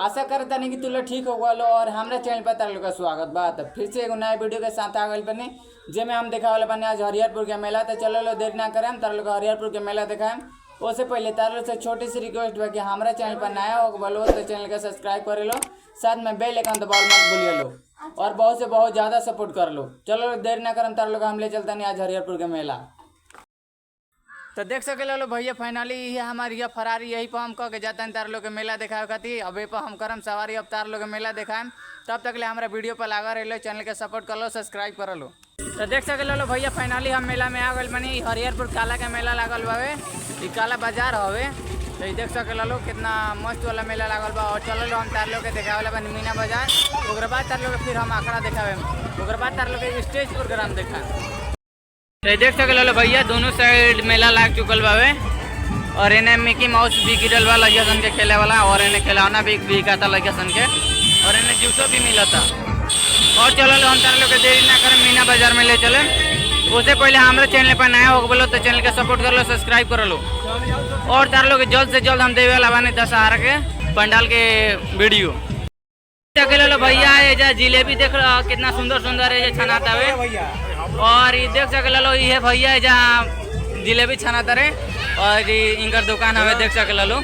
आशा करता नहीं कि तुम लोग ठीक हो गलो और हमारे चैनल पर तार लोग का स्वागत बा। तो फिर से एगो नया वीडियो के साथ आ गए बनी जेमें हम देखा वाले बने आज हरिहरपुर के मेला। तो चलो लो देर ना करें तार लोग हरिहरपुर के मेला दिखाएं। उससे पहले तार लोग से छोटी सी रिक्वेस्ट बा कि हमारे चैनल पर नया हो बोलो तो चैनल का सब्सक्राइब कर लो, साथ में बेल आइकन दबाओ मत भूलिए लो और बहुत से बहुत ज़्यादा सपोर्ट कर लो। चलो देर ना करें तार लोग हम ले चलते नहीं आज हरिहरपुर के मेला। तो देख सके लो भैया फाइनली ये हमारी यह फरारी यही पर हम कह के जाते हैं तार लोग के मेला दिखाए खातिर। अब ये पर हम करम सवारी अब तार लोग के मेला दिखाएं। तब तक ले हमारे वीडियो पर लगा रहे लो, चैनल के सपोर्ट कर लो, सब्सक्राइब कर लो। तो देख सके लो भैया फाइनली हम मेला में आ गए बनी। हरिहरपुर काला के मेला लागल बावे, ये काला बाजार हवे। तो ये देख सके लो कितना मस्त वाला मेला लागल बा। और चलो लो हम तार लोग के दिखावे बनी मीना बाजार। ओकर बाद तार लोग फिर हम आखड़ा दिखावे, ओकर बाद तार लोग के स्टेज प्रोग्राम दिखाएं। तो देख सके लो भैया दोनों साइड मेला लाग चुकल बावे और इन्हें मिकी माउस भी गिरल बा लड़किया सन के खेले वाला और इन्हें खिलौना भी बिका था लड़किया सन के और इन्हें जूसो भी मिला था। और चलो लो हम तार लोग के देरी ना करें मीना बाजार में ले चले। उससे पहले हमारे चैनल पर नया हो बोलो तो चैनल का सपोर्ट कर लो, सब्सक्राइब कर लो। और तार लोग जल्द से जल्द हम देवे वाला बानी दशहरा के पंडाल के वीडियो। चले लो भैया ये जिलेबी देख रहा कितना सुंदर सुंदर है ये छनाता है। और ये देख सके लो ये भैया जहाँ जिलेबी छनाता रहे और इनकर दुकान हमें देख सके लो।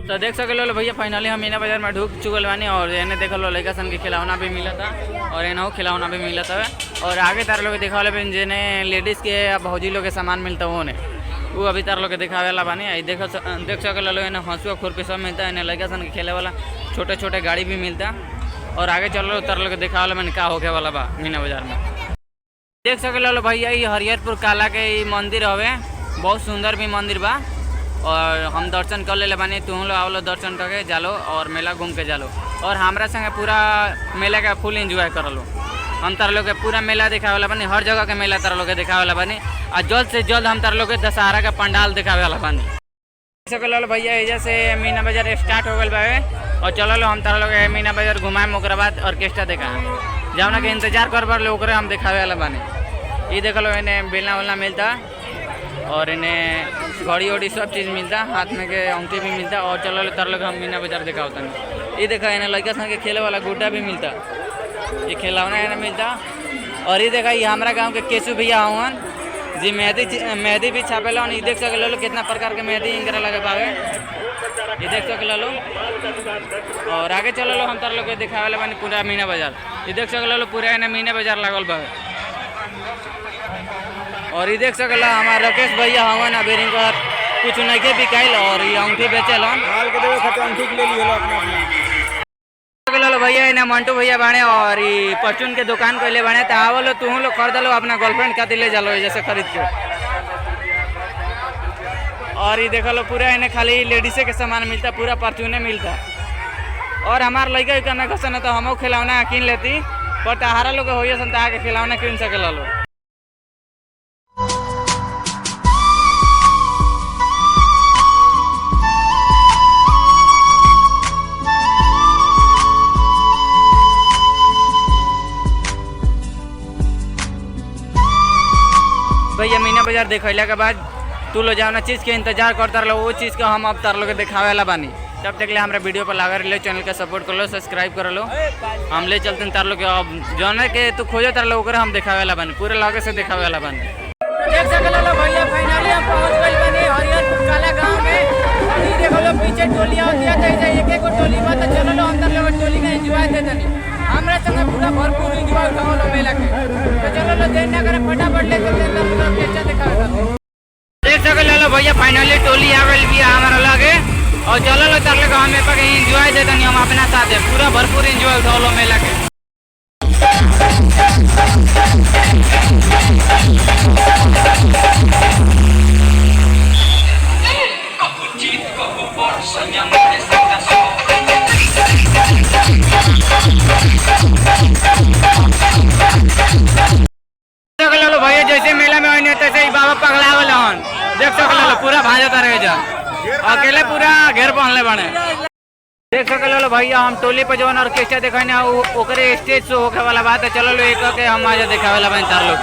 तो देख सके लो भैया फाइनली हम मीना बाजार में ढुक चुकल बानी और इन्हें देख लो लड़का सन के खिलौना भी मिला था और इन्हों खिलौना भी मिला था। और आगे तार लोग दिखा वाले जिन्हें लेडीज़ के या भौजी लोग के सामान मिलता वो ने वो अभी तार लोग के दिखावे वाला बानी। देख सके लो इन्हें हंसुआ खुरपी सब मिलता है, इन्हें लड़का सन के खेले वाला छोटे छोटे गाड़ी भी मिलता। और आगे चलो तार लोग दिखा वाला मैंने क्या होके वाला बा मीना बाजार में। देख सके लो भैया ये हरिहरपुर काला के मंदिर हवे, बहुत सुंदर भी मंदिर बा और हम दर्शन कर ले बानी। तुम लोग आओ लो दर्शन करके जालो और मेला घूम के जालो और हमारा संगे पूरा मेला का फुल एंजॉय कर लो। हम तार लोग के पूरा मेला दिखावे वाला बानी, हर जगह के मेला तार लोग के दिखावे वाला बानी और जल्द से जल्द हम तार लोग के दशहरा का पंडाल दिखावे वाला बानी। देख सके लो भैया एजा से मीना बाजार स्टार्ट हो गल बावे और चलो लो हम तार लोग मीना बाजार घुमाएं ओकरा बाद ऑर्केस्ट्रा दिखाएं जाओ के इंतजार कर बार लोग हम दिखावे वाला बानी। ये देख लो इन्हें बेलना वेलना मिलता और इन्हें घड़ी वड़ी सब चीज़ मिलता, हाथ में के अंगूठी भी मिलता। और चलो लो तार लोग हम मीना बाजार दिखावता नहीं। ये देखा इन्हें लड़का संग के खेले वाला गुड्डा भी मिलता, ये खिलौना इन्हें मिलता। और ये देखा ये हमारा गाँव के केशु भैया हवन जी मेहंदी भी छापेला। ये देख सके लो कितना प्रकार के मेहंदी इनकरा लगे पावे, ये देख सके लो। और आगे चलो लो हम तार लोग दिखावे वाला बानी पूरा मीना बाजार। ये देख सके लो पूरा इन्हें मीना बाजार लागल बा। और ये देख सके हमारा राकेश भैया हवन अभी कुछ नहीं बिकाइल और ये अंगूठी बेचल भैया इन्हें मंटू भैया बाणे और ये परचून के दुकान को ले बाणे। तो आवो लो तुम लोग खरीद लो अपना गर्लफ्रेंड खातिर ले जालो जैसे खरीद के। और ये देख लो पूरा इन्हें खाली लेडीसे के सामान मिलता, पूरा परचूने मिलता। और हमार लड़का करना कसन तो हम खिलौना किन लेती पर तहारा लोग हो के खिलौना किन सके लो। भैया मीना बाजार देखला के बाद तू लो जाओ ना चीज़ के इंतजार करता रहो, वो चीज़ का हम अब तार लोग दिखावे वाला बानी। तब तक ले हमारे वीडियो पर लगा रहे, चैनल का सपोर्ट कर लो, सब्सक्राइब कर लो। हम ले चलते हैं तार लोग अब जौन के तू खोजो तार लोग हम दिखावे वाला बानी, पूरे लगे से दिखावे वाला बानी। देख सके लो भैया फाइनली हम पहुंच गए बानी हरिहरपुर काला गांव में। और ये देखो लो पीछे टोलियां होती है एक एक टोली में। तो चलो लो हम तार लोग टोली का एंजॉय देते नहीं हमारे संगे पूरा भरपूर एंजॉय उठाओ लो मेला के। तो चलो लो देर ना करें फटाफट ले चलते हैं पूरा ऑर्केस्ट्रा दिखावे। देख सके लो भैया फाइनली टोली आ गई भी हमारा लगे और चलो लो तार लोग हमें पर एंजॉय देते नहीं हम अपना साथ पूरा भरपूर एंजॉय उठाओ लो मेला के। भैया जैसे मेला में होने तैसे ही बाबा पगला वाला हन देख सके पूरा भाजता रहे जा अकेले पूरा घेर पहनले बने। देख सके भैया हम टोली पे जवन ऑर्केस्ट्रा देखा ओकरे स्टेज शो होके वाला बात है। चलो लो एक के हम आज दिखावे वाला बन तार लोग।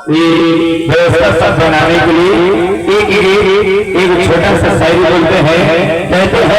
ये व्यवस्था सब बनाने के लिए एक छोटा सा शायरी बोलते हैं, कहते हैं